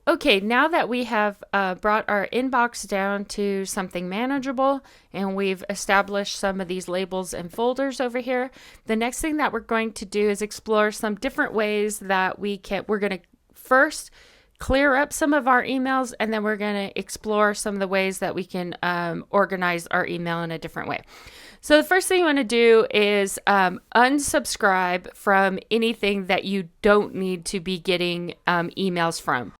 Okay, now that we have brought our inbox down to something manageable and we've established some of these labels and folders over here, the next thing that we're going to do is explore some different ways that we're going to first clear up some of our emails, and then we're going to explore some of the ways that we can organize our email in a different way. So the first thing you want to do is unsubscribe from anything that you don't need to be getting emails from.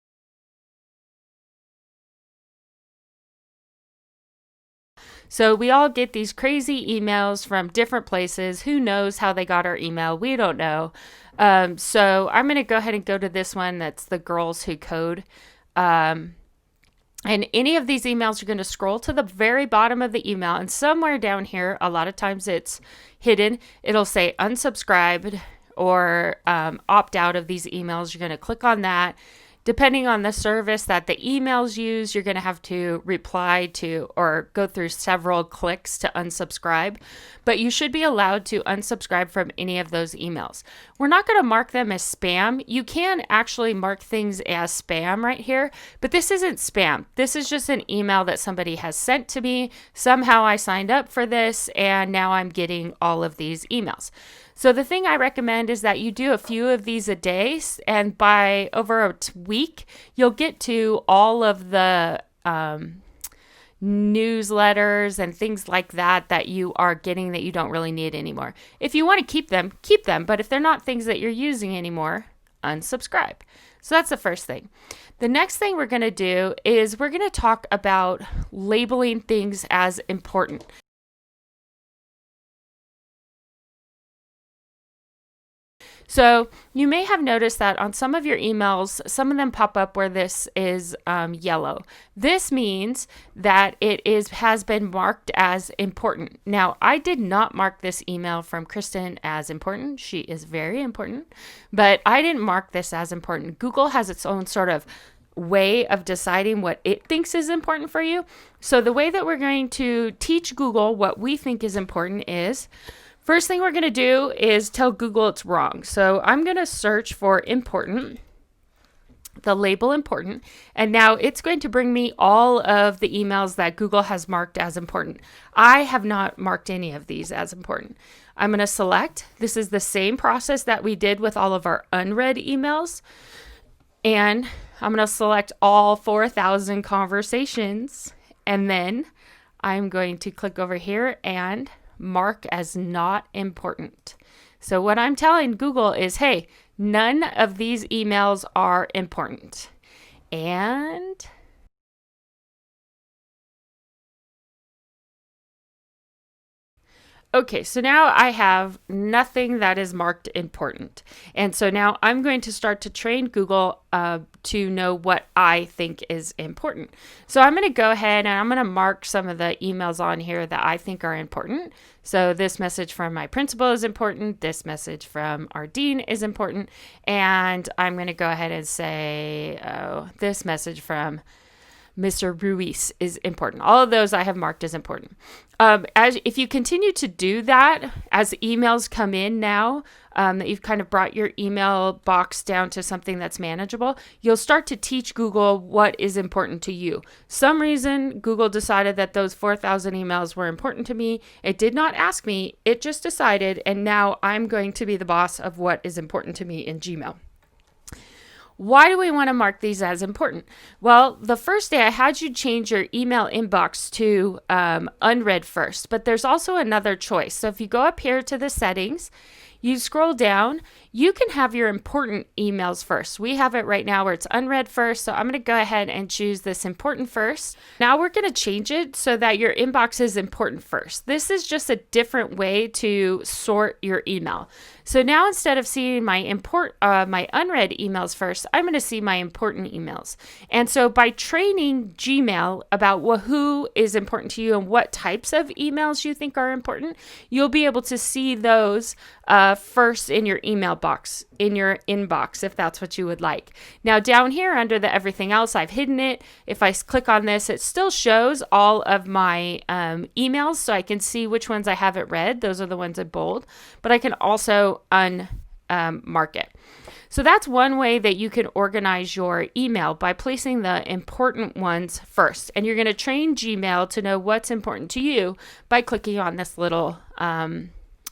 So we all get these crazy emails from different places. Who knows how they got our email? We don't know. So I'm going to go ahead and go to this one. That's the Girls Who Code. And any of these emails, you're going to scroll to the very bottom of the email. And somewhere down here, a lot of times it's hidden. It'll say unsubscribed or opt out of these emails. You're going to click on that. Depending on the service that the emails use, you're going to have to reply to or go through several clicks to unsubscribe. But you should be allowed to unsubscribe from any of those emails. We're not going to mark them as spam. You can actually mark things as spam right here, but this isn't spam. This is just an email that somebody has sent to me. Somehow I signed up for this, and now I'm getting all of these emails. So the thing I recommend is that you do a few of these a day, and by over a week, you'll get to all of the newsletters and things like that you are getting that you don't really need anymore. If you want to keep them, keep them. But if they're not things that you're using anymore, unsubscribe. So that's the first thing. The next thing we're going to do is we're going to talk about labeling things as important. So you may have noticed that on some of your emails, some of them pop up where this is yellow. This means that has been marked as important. Now, I did not mark this email from Kristen as important. She is very important, but I didn't mark this as important. Google has its own sort of way of deciding what it thinks is important for you. So the way that we're going to teach Google what we think is important is, first thing we're going to do is tell Google it's wrong. So I'm going to search for important, the label important, and now it's going to bring me all of the emails that Google has marked as important. I have not marked any of these as important. I'm going to select. This is the same process that we did with all of our unread emails. And I'm going to select all 4,000 conversations. And then I'm going to click over here and mark as not important. So what I'm telling Google is, hey, none of these emails are important. And okay, so now I have nothing that is marked important. And so now I'm going to start to train Google to know what I think is important. So I'm going to go ahead and I'm going to mark some of the emails on here that I think are important. So this message from my principal is important. This message from our dean is important. And I'm going to go ahead and say, oh, this message from Mr. Ruiz is important. All of those I have marked as important. If you continue to do that as emails come in now, that you've kind of brought your email box down to something that's manageable, you'll start to teach Google what is important to you. Some reason Google decided that those 4,000 emails were important to me. It did not ask me. It just decided, and now I'm going to be the boss of what is important to me in Gmail. Why do we want to mark these as important? Well, the first day I had you change your email inbox to unread first, but there's also another choice. So if you go up here to the settings, you scroll down, you can have your important emails first. We have it right now where it's unread first. So I'm going to go ahead and choose this important first. Now we're going to change it so that your inbox is important first. This is just a different way to sort your email. So now instead of seeing my unread emails first, I'm going to see my important emails. And so by training Gmail about who is important to you and what types of emails you think are important, you'll be able to see those first in your email box, in your inbox, if that's what you would like. Now down here under the everything else, I've hidden it. If I click on this, it still shows all of my emails, so I can see which ones I haven't read. Those are the ones in bold. But I can also mark it. So that's one way that you can organize your email, by placing the important ones first. And you're going to train Gmail to know what's important to you by clicking on this little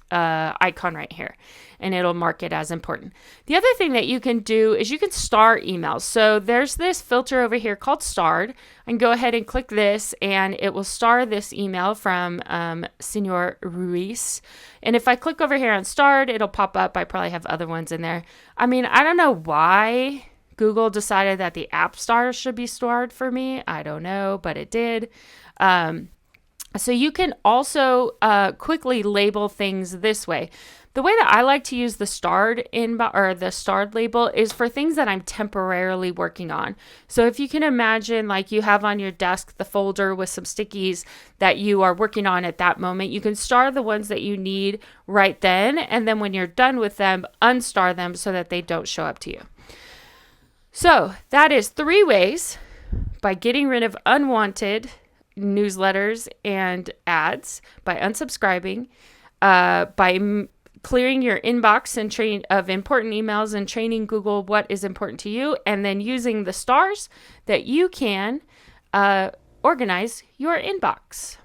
icon right here, and it'll mark it as important. The other thing that you can do is you can star emails. So there's this filter over here called starred. I can go ahead and click this, and it will star this email from Senor Ruiz. And if I click over here on starred, it'll pop up. I probably have other ones in there. I mean, I don't know why Google decided that the app stars should be starred for me. I don't know, but it did. So you can also quickly label things this way. The way that I like to use the starred the starred label is for things that I'm temporarily working on. So if you can imagine, like, you have on your desk the folder with some stickies that you are working on at that moment, you can star the ones that you need right then, and then when you're done with them, unstar them so that they don't show up to you. So that is 3 ways by getting rid of unwanted newsletters and ads, by unsubscribing, by clearing your inbox and of important emails and training Google what is important to you, and then using the stars that you can organize your inbox.